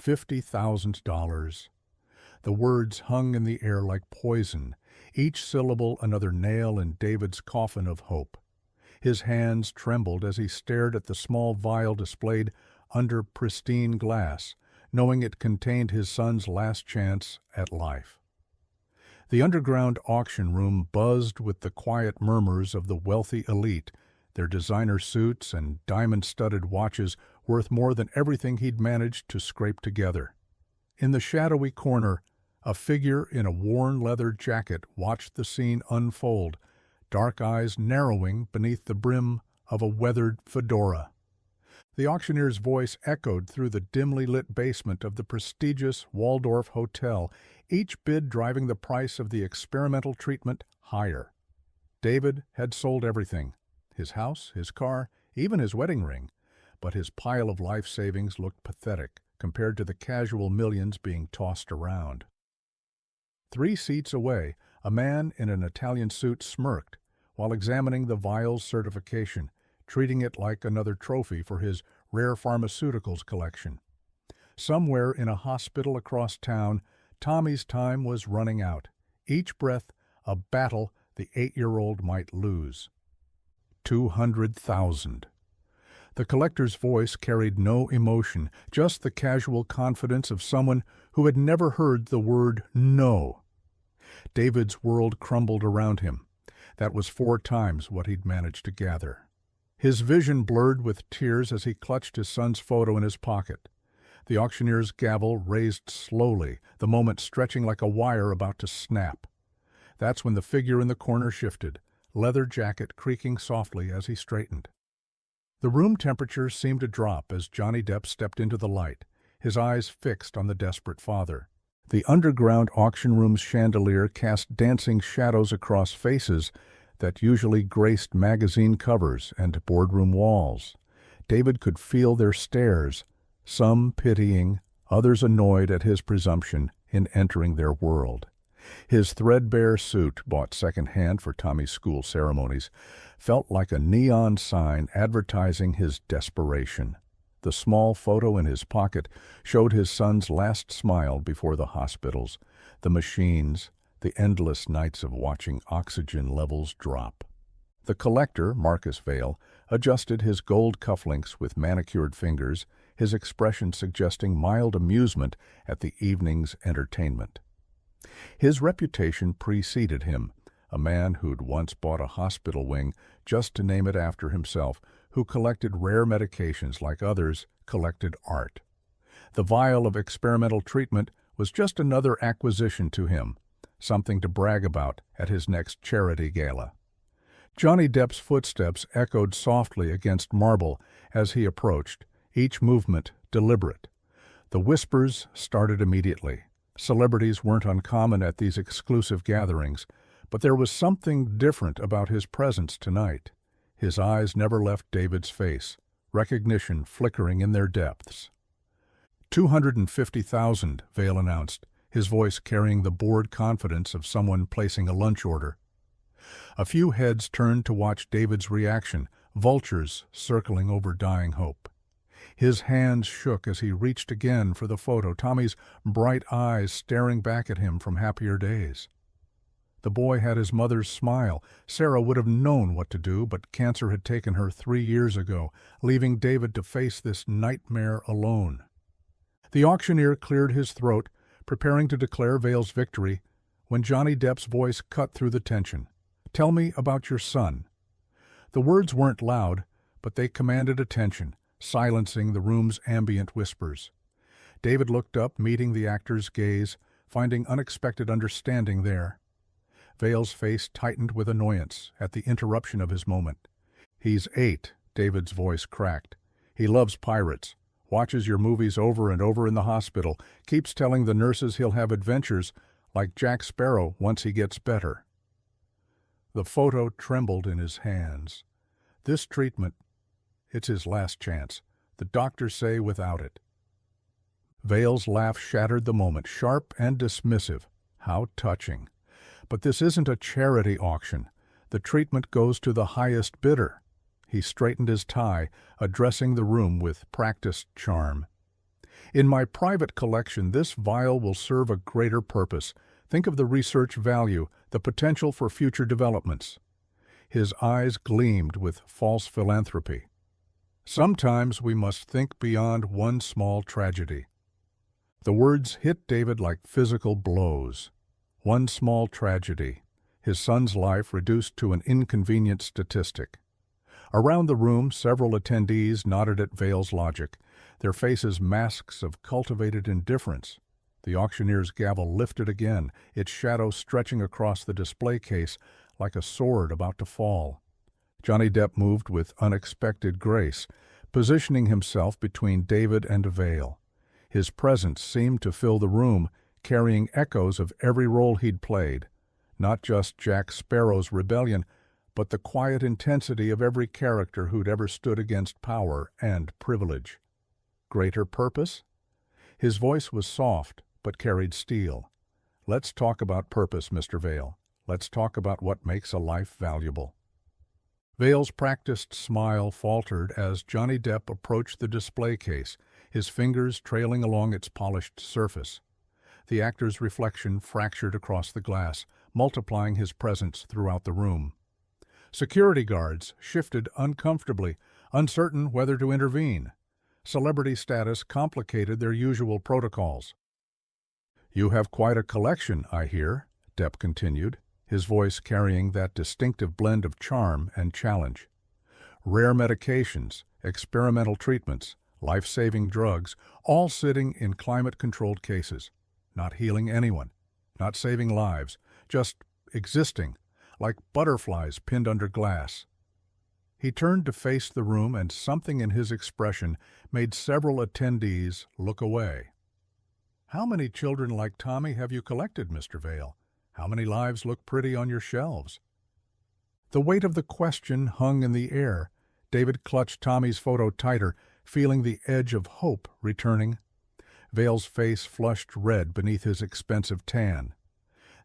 $50,000. The words hung in the air like poison, each syllable another nail in David's coffin of hope. His hands trembled as he stared at the small vial displayed under pristine glass, knowing it contained his son's last chance at life. The underground auction room buzzed with the quiet murmurs of the wealthy elite, their designer suits and diamond-studded watches worth more than everything he'd managed to scrape together. In the shadowy corner, a figure in a worn leather jacket watched the scene unfold, dark eyes narrowing beneath the brim of a weathered fedora. The auctioneer's voice echoed through the dimly lit basement of the prestigious Waldorf Hotel, each bid driving the price of the experimental treatment higher. David had sold everything, his house, his car, even his wedding ring, but his pile of life savings looked pathetic compared to the casual millions being tossed around. 3 seats away, a man in an Italian suit smirked while examining the vial's certification, treating it like another trophy for his rare pharmaceuticals collection. Somewhere in a hospital across town, Tommy's time was running out, each breath a battle the 8-year-old might lose. 200,000. The collector's voice carried no emotion, just the casual confidence of someone who had never heard the word no. David's world crumbled around him. That was 4 times what he'd managed to gather. His vision blurred with tears as he clutched his son's photo in his pocket. The auctioneer's gavel raised slowly, the moment stretching like a wire about to snap. That's when the figure in the corner shifted, leather jacket creaking softly as he straightened. The room temperature seemed to drop as Johnny Depp stepped into the light, his eyes fixed on the desperate father. The underground auction room's chandelier cast dancing shadows across faces that usually graced magazine covers and boardroom walls. David could feel their stares, some pitying, others annoyed at his presumption in entering their world. His threadbare suit, bought second-hand for Tommy's school ceremonies, felt like a neon sign advertising his desperation. The small photo in his pocket showed his son's last smile before the hospitals, the machines, the endless nights of watching oxygen levels drop. The collector, Marcus Vale, adjusted his gold cufflinks with manicured fingers, his expression suggesting mild amusement at the evening's entertainment. His reputation preceded him, a man who'd once bought a hospital wing just to name it after himself, who collected rare medications like others collected art. The vial of experimental treatment was just another acquisition to him, something to brag about at his next charity gala. Johnny Depp's footsteps echoed softly against marble as he approached, each movement deliberate. The whispers started immediately. Celebrities weren't uncommon at these exclusive gatherings, but there was something different about his presence tonight. His eyes never left David's face, recognition flickering in their depths. 250,000, Vale announced, his voice carrying the bored confidence of someone placing a lunch order. A few heads turned to watch David's reaction, vultures circling over dying hope. His hands shook as he reached again for the photo, Tommy's bright eyes staring back at him from happier days. The boy had his mother's smile. Sarah would have known what to do, but cancer had taken her 3 years ago, leaving David to face this nightmare alone. The auctioneer cleared his throat, preparing to declare Vale's victory, when Johnny Depp's voice cut through the tension. "Tell me about your son." The words weren't loud, but they commanded attention, silencing the room's ambient whispers. David looked up, meeting the actor's gaze, finding unexpected understanding there. Vale's face tightened with annoyance at the interruption of his moment. "He's 8, David's voice cracked. "He loves pirates, watches your movies over and over in the hospital, keeps telling the nurses he'll have adventures like Jack Sparrow once he gets better." The photo trembled in his hands. "This treatment, it's his last chance. The doctors say without it." Vale's laugh shattered the moment, sharp and dismissive. How touching. "But this isn't a charity auction. The treatment goes to the highest bidder." He straightened his tie, addressing the room with practiced charm. In my private collection, this vial will serve a greater purpose. Think of the research value, the potential for future developments. His eyes gleamed with false philanthropy. Sometimes we must think beyond one small tragedy. The words hit David like physical blows. One small tragedy. His son's life reduced to an inconvenient statistic. Around the room, several attendees nodded at Vale's logic, their faces masks of cultivated indifference. The auctioneer's gavel lifted again, its shadow stretching across the display case like a sword about to fall. Johnny Depp moved with unexpected grace, positioning himself between David and Vale. His presence seemed to fill the room, carrying echoes of every role he'd played, not just Jack Sparrow's rebellion, but the quiet intensity of every character who'd ever stood against power and privilege. Greater purpose? His voice was soft, but carried steel. Let's talk about purpose, Mr. Vale. Let's talk about what makes a life valuable. Vale's practiced smile faltered as Johnny Depp approached the display case, his fingers trailing along its polished surface. The actor's reflection fractured across the glass, multiplying his presence throughout the room. Security guards shifted uncomfortably, uncertain whether to intervene. Celebrity status complicated their usual protocols. "You have quite a collection, I hear," Depp continued, his voice carrying that distinctive blend of charm and challenge. "Rare medications, experimental treatments, life-saving drugs, all sitting in climate-controlled cases, not healing anyone, not saving lives, just existing, like butterflies pinned under glass." He turned to face the room, and something in his expression made several attendees look away. "How many children like Tommy have you collected, Mr. Vale? How many lives look pretty on your shelves?" The weight of the question hung in the air. David clutched Tommy's photo tighter, feeling the edge of hope returning. Vale's face flushed red beneath his expensive tan.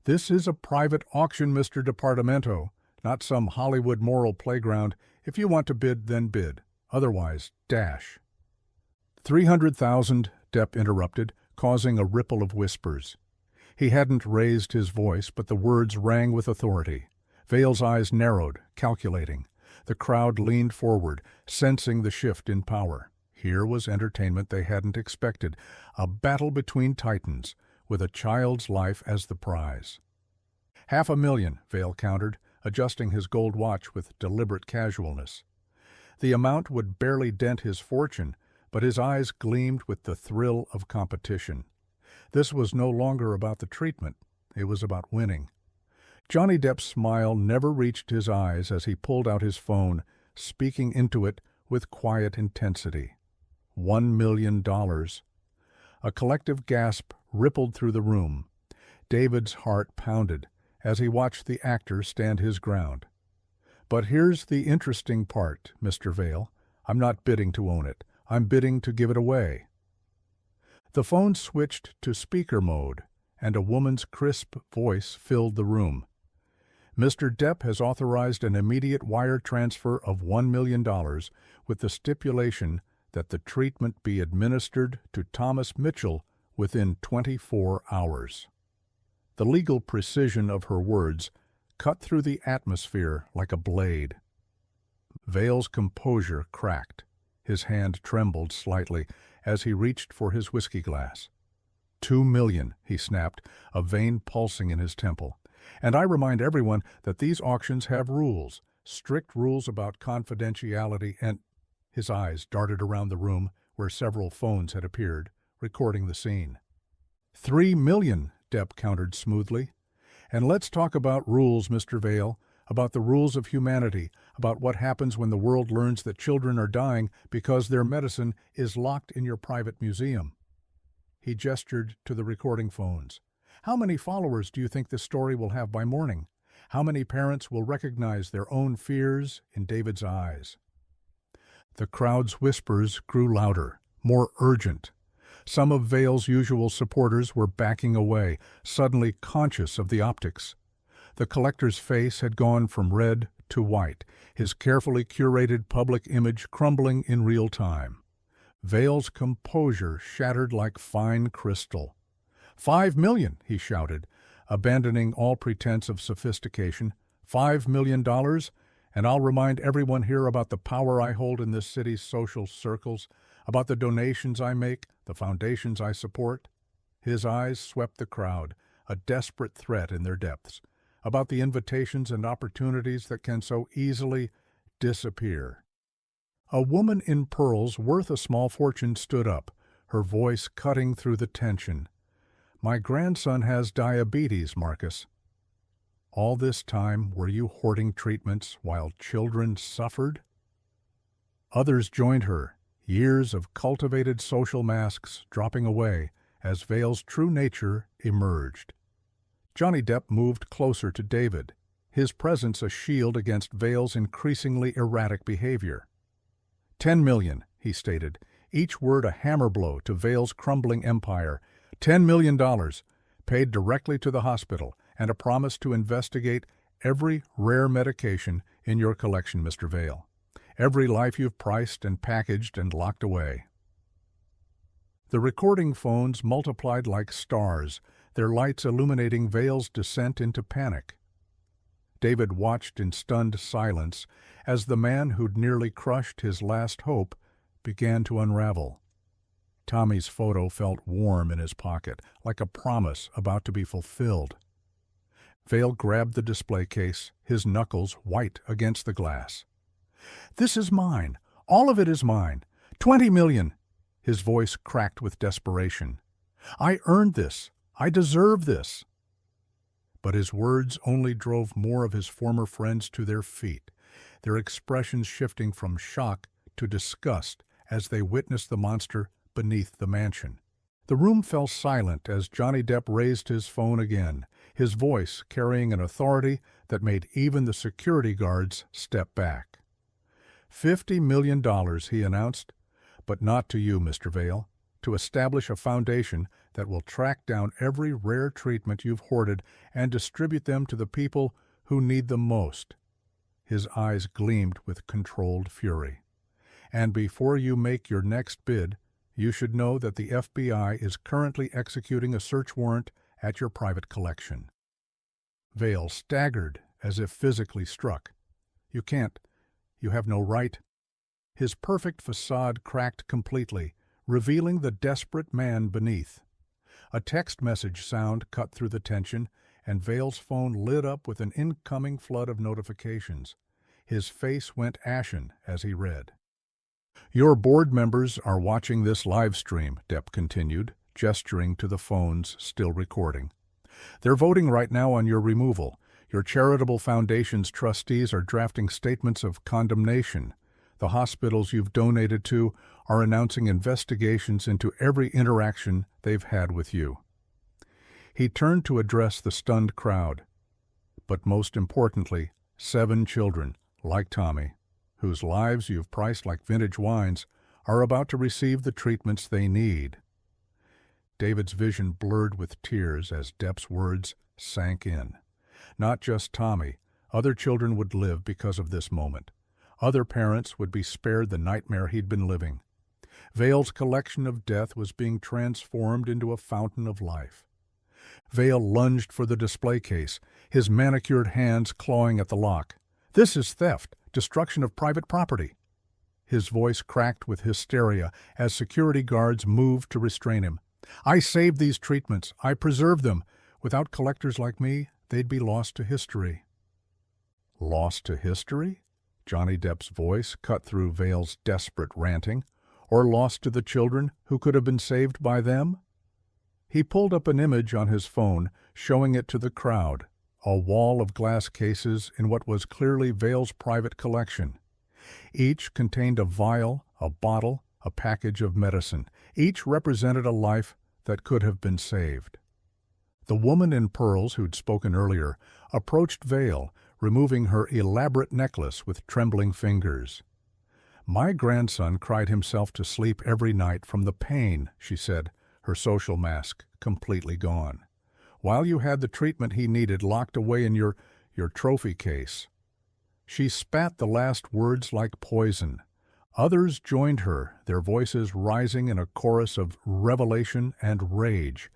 "This is a private auction, Mr. Departamento, not some Hollywood moral playground. If you want to bid, then bid. Otherwise, dash." 300,000, Depp interrupted, causing a ripple of whispers. He hadn't raised his voice, but the words rang with authority. Vale's eyes narrowed, calculating. The crowd leaned forward, sensing the shift in power. Here was entertainment they hadn't expected, a battle between titans, with a child's life as the prize. "500,000, Vale countered, adjusting his gold watch with deliberate casualness. The amount would barely dent his fortune, but his eyes gleamed with the thrill of competition. This was no longer about the treatment, it was about winning. Johnny Depp's smile never reached his eyes as he pulled out his phone, speaking into it with quiet intensity. $1 million. A collective gasp rippled through the room. David's heart pounded as he watched the actor stand his ground. "But here's the interesting part, Mr. Vale. I'm not bidding to own it. I'm bidding to give it away." The phone switched to speaker mode, and a woman's crisp voice filled the room. "Mr. Depp has authorized an immediate wire transfer of $1 million with the stipulation that the treatment be administered to Thomas Mitchell within 24 hours. The legal precision of her words cut through the atmosphere like a blade. Vale's composure cracked. His hand trembled slightly as he reached for his whiskey glass. $2 million, he snapped, a vein pulsing in his temple. "And I remind everyone that these auctions have rules, strict rules about confidentiality and—" His eyes darted around the room where several phones had appeared, recording the scene. $3 million, Depp countered smoothly. "And let's talk about rules, Mr. Vale, about the rules of humanity, about what happens when the world learns that children are dying because their medicine is locked in your private museum." He gestured to the recording phones. "How many followers do you think this story will have by morning? How many parents will recognize their own fears in David's eyes?" The crowd's whispers grew louder, more urgent. Some of Vale's usual supporters were backing away, suddenly conscious of the optics. The collector's face had gone from red to white, his carefully curated public image crumbling in real time. Vale's composure shattered like fine crystal. "$5 million," he shouted, abandoning all pretense of sophistication. $5 million, and I'll remind everyone here about the power I hold in this city's social circles, about the donations I make, the foundations I support." His eyes swept the crowd, a desperate threat in their depths, about the invitations and opportunities that can so easily disappear. A woman in pearls worth a small fortune stood up, her voice cutting through the tension. "My grandson has diabetes, Marcus." "All this time were you hoarding treatments while children suffered?" Others joined her, years of cultivated social masks dropping away as Vale's true nature emerged. Johnny Depp moved closer to David, his presence a shield against Vale's increasingly erratic behavior. $10 million, he stated, each word a hammer blow to Vale's crumbling empire. $10 million, paid directly to the hospital, and a promise to investigate every rare medication in your collection, Mr. Vale. Every life you've priced and packaged and locked away. The recording phones multiplied like stars, their lights illuminating Vale's descent into panic. David watched in stunned silence as the man who'd nearly crushed his last hope began to unravel. Tommy's photo felt warm in his pocket, like a promise about to be fulfilled. Vale grabbed the display case, his knuckles white against the glass. "This is mine. All of it is mine. $20 million. His voice cracked with desperation. "I earned this. I deserve this." But his words only drove more of his former friends to their feet, their expressions shifting from shock to disgust as they witnessed the monster beneath the mansion. The room fell silent as Johnny Depp raised his phone again, his voice carrying an authority that made even the security guards step back. $50 million, he announced, but not to you, Mr. Vale, to establish a foundation that will track down every rare treatment you've hoarded and distribute them to the people who need them most. His eyes gleamed with controlled fury. "And before you make your next bid, you should know that the FBI is currently executing a search warrant at your private collection." Vale staggered as if physically struck. "You can't. You have no right." His perfect facade cracked completely, revealing the desperate man beneath. A text message sound cut through the tension, and Vale's phone lit up with an incoming flood of notifications. His face went ashen as he read. "Your board members are watching this live stream," Depp continued, gesturing to the phones still recording. "They're voting right now on your removal. Your charitable foundation's trustees are drafting statements of condemnation. The hospitals you've donated to are announcing investigations into every interaction they've had with you." He turned to address the stunned crowd. "But most importantly, 7 children, like Tommy, whose lives you've priced like vintage wines, are about to receive the treatments they need." David's vision blurred with tears as Depp's words sank in. Not just Tommy, other children would live because of this moment. Other parents would be spared the nightmare he'd been living. Vale's collection of death was being transformed into a fountain of life. Vale lunged for the display case, his manicured hands clawing at the lock. "This is theft, destruction of private property." His voice cracked with hysteria as security guards moved to restrain him. "I saved these treatments. I preserved them. Without collectors like me, they'd be lost to history." "Lost to history?" Johnny Depp's voice cut through Vale's desperate ranting. "Or lost to the children who could have been saved by them?" He pulled up an image on his phone, showing it to the crowd, a wall of glass cases in what was clearly Vale's private collection. Each contained a vial, a bottle, a package of medicine. Each represented a life that could have been saved. The woman in pearls who'd spoken earlier approached Vale, removing her elaborate necklace with trembling fingers. "My grandson cried himself to sleep every night from the pain," she said, her social mask completely gone, "while you had the treatment he needed locked away in your trophy case." She spat the last words like poison, Others joined her, their voices rising in a chorus of revelation and rage.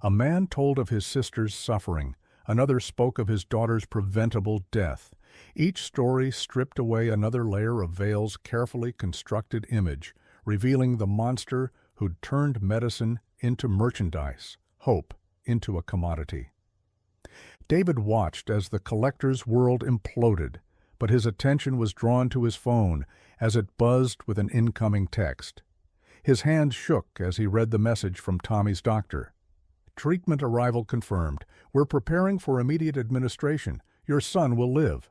A man told of his sister's suffering. Another spoke of his daughter's preventable death. Each story stripped away another layer of Vale's carefully constructed image, revealing the monster who'd turned medicine into merchandise, hope into a commodity. David watched as the collector's world imploded, but his attention was drawn to his phone as it buzzed with an incoming text. His hand shook as he read the message from Tommy's doctor. "Treatment arrival confirmed. We're preparing for immediate administration. Your son will live."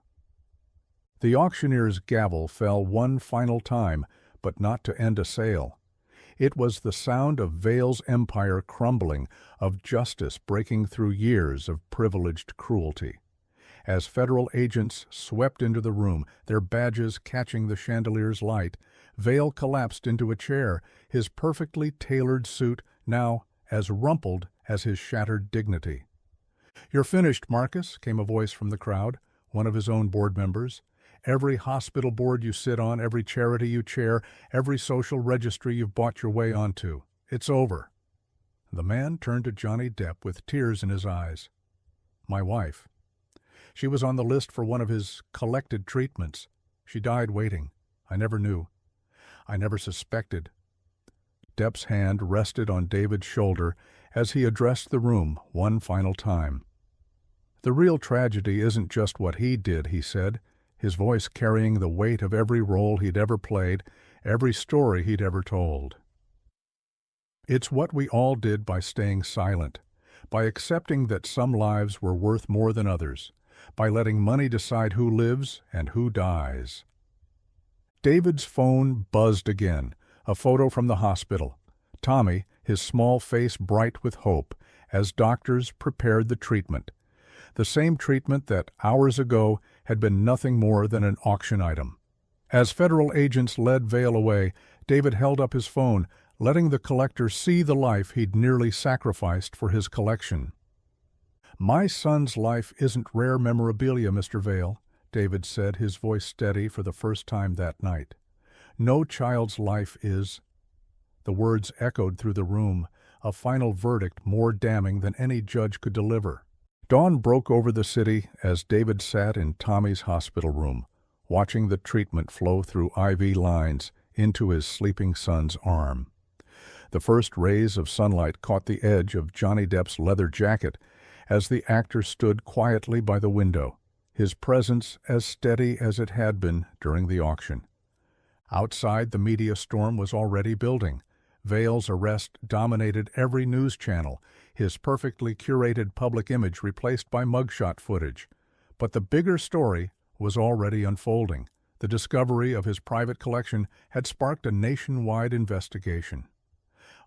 The auctioneer's gavel fell one final time, but not to end a sale. It was the sound of Vale's empire crumbling, of justice breaking through years of privileged cruelty. As federal agents swept into the room, their badges catching the chandelier's light, Vale collapsed into a chair, his perfectly tailored suit now as rumpled as his shattered dignity. "You're finished, Marcus," came a voice from the crowd, one of his own board members. "Every hospital board you sit on, every charity you chair, every social registry you've bought your way onto. It's over." The man turned to Johnny Depp with tears in his eyes. "My wife. She was on the list for one of his collected treatments. She died waiting. I never knew. I never suspected." Depp's hand rested on David's shoulder as he addressed the room one final time. "The real tragedy isn't just what he did," he said, his voice carrying the weight of every role he'd ever played, every story he'd ever told. "It's what we all did by staying silent, by accepting that some lives were worth more than others, by letting money decide who lives and who dies." David's phone buzzed again, a photo from the hospital. Tommy, his small face bright with hope, as doctors prepared the treatment. The same treatment that, hours ago, had been nothing more than an auction item. As federal agents led Vale away, David held up his phone, letting the collector see the life he'd nearly sacrificed for his collection. "My son's life isn't rare memorabilia, Mr. Vale," David said, his voice steady for the first time that night. "No child's life is." The words echoed through the room, a final verdict more damning than any judge could deliver. Dawn broke over the city as David sat in Tommy's hospital room, watching the treatment flow through IV lines into his sleeping son's arm. The first rays of sunlight caught the edge of Johnny Depp's leather jacket as the actor stood quietly by the window, his presence as steady as it had been during the auction. Outside, the media storm was already building. Vale's arrest dominated every news channel, his perfectly curated public image replaced by mugshot footage. But the bigger story was already unfolding. The discovery of his private collection had sparked a nationwide investigation.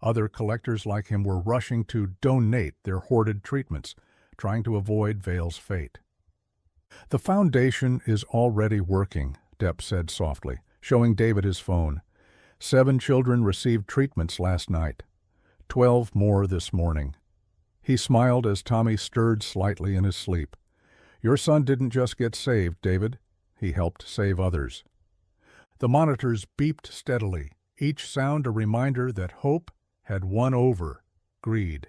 Other collectors like him were rushing to donate their hoarded treatments, trying to avoid Vale's fate. "The foundation is already working," Depp said softly, showing David his phone. 7 children received treatments last night. 12 more this morning. He smiled as Tommy stirred slightly in his sleep. "Your son didn't just get saved, David. He helped save others." The monitors beeped steadily, each sound a reminder that hope had won over greed.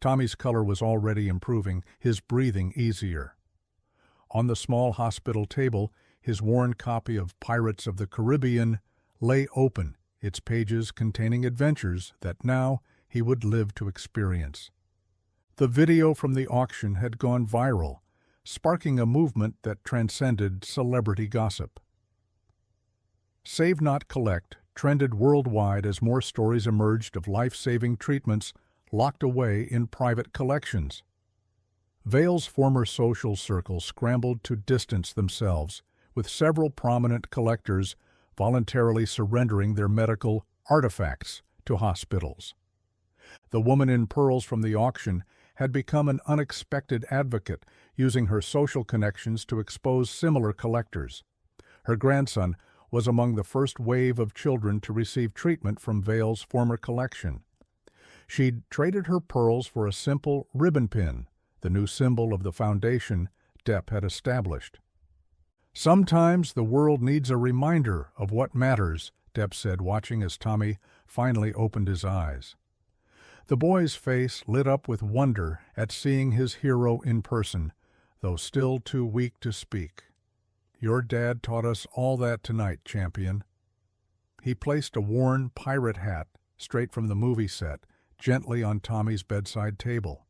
Tommy's color was already improving, his breathing easier. On the small hospital table, his worn copy of Pirates of the Caribbean lay open, its pages containing adventures that now he would live to experience. The video from the auction had gone viral, sparking a movement that transcended celebrity gossip. Save Not Collect trended worldwide as more stories emerged of life-saving treatments locked away in private collections. Vale's former social circle scrambled to distance themselves, with several prominent collectors voluntarily surrendering their medical artifacts to hospitals. The woman in pearls from the auction had become an unexpected advocate, using her social connections to expose similar collectors. Her grandson was among the first wave of children to receive treatment from Vale's former collection. She'd traded her pearls for a simple ribbon pin, the new symbol of the foundation Depp had established. "Sometimes the world needs a reminder of what matters," Depp said, watching as Tommy finally opened his eyes. The boy's face lit up with wonder at seeing his hero in person, though still too weak to speak. "Your dad taught us all that tonight, champion." He placed a worn pirate hat, straight from the movie set, gently on Tommy's bedside table.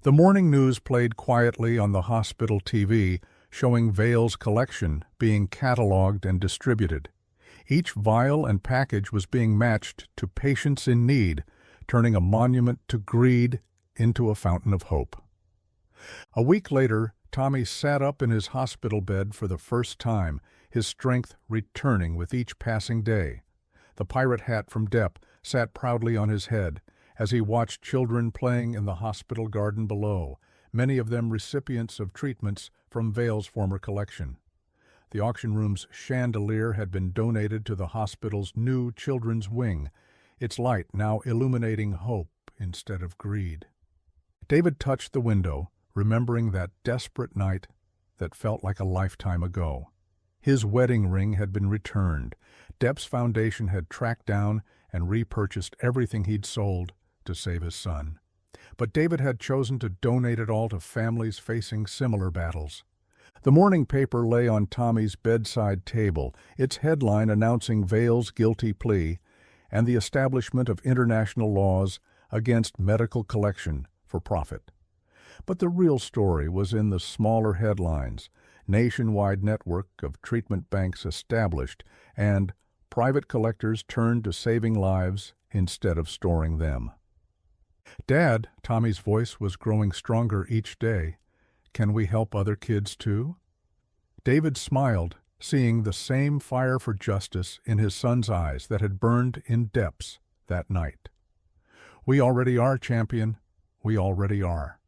The morning news played quietly on the hospital TV, showing Vale's collection being cataloged and distributed. Each vial and package was being matched to patients in need, turning a monument to greed into a fountain of hope. A week later, Tommy sat up in his hospital bed for the first time, his strength returning with each passing day. The pirate hat from Depp sat proudly on his head as he watched children playing in the hospital garden below, many of them recipients of treatments from Vale's former collection. The auction room's chandelier had been donated to the hospital's new children's wing, its light now illuminating hope instead of greed. David touched the window, remembering that desperate night that felt like a lifetime ago. His wedding ring had been returned. Depp's foundation had tracked down and repurchased everything he'd sold to save his son. But David had chosen to donate it all to families facing similar battles. The morning paper lay on Tommy's bedside table, its headline announcing Vale's guilty plea and the establishment of international laws against medical collection for profit. But the real story was in the smaller headlines: nationwide network of treatment banks established, and private collectors turned to saving lives instead of storing them. "Dad," Tommy's voice was growing stronger each day, "can we help other kids too?" David smiled, seeing the same fire for justice in his son's eyes that had burned in Depp's that night. "We already are, champion. We already are."